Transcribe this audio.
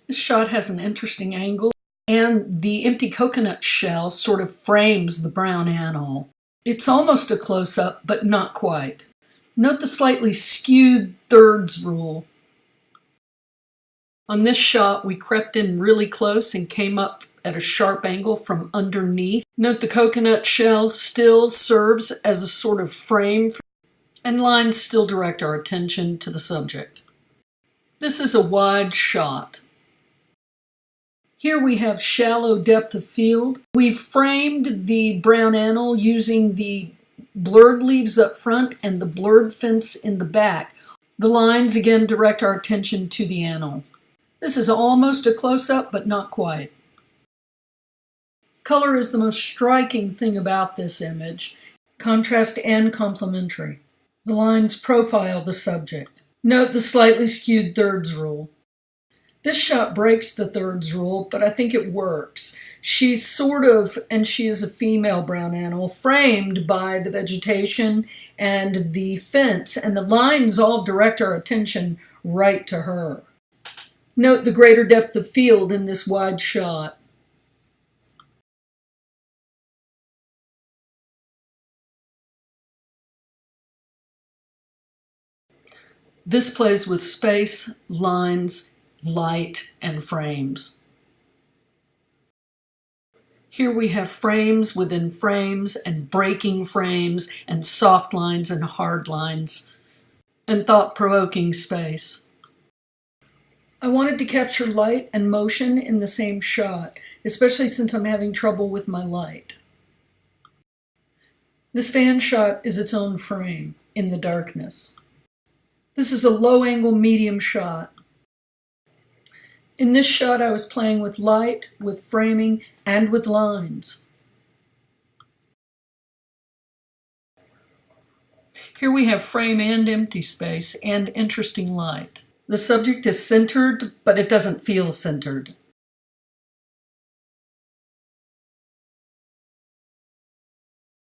This shot has an interesting angle, and the empty coconut shell sort of frames the brown anole. It's almost a close-up, but not quite. Note the slightly skewed thirds rule. On this shot, we crept in really close and came up at a sharp angle from underneath. Note the coconut shell still serves as a sort of frame, and lines still direct our attention to the subject. This is a wide shot. Here we have shallow depth of field. We've framed the brown anole using the blurred leaves up front and the blurred fence in the back. The lines again direct our attention to the anole. This is almost a close-up, but not quite. Color is the most striking thing about this image, contrast and complementary. The lines profile the subject. Note the slightly skewed thirds rule. This shot breaks the thirds rule, but I think it works. She's sort of, and she is a female brown anole, framed by the vegetation and the fence, and the lines all direct our attention right to her. Note the greater depth of field in this wide shot. This plays with space, lines, light, and frames. Here we have frames within frames and breaking frames and soft lines and hard lines and thought-provoking space. I wanted to capture light and motion in the same shot, especially since I'm having trouble with my light. This fan shot is its own frame in the darkness. This is a low-angle medium shot. In this shot, I was playing with light, with framing, and with lines. Here we have frame and empty space and interesting light. The subject is centered, but it doesn't feel centered.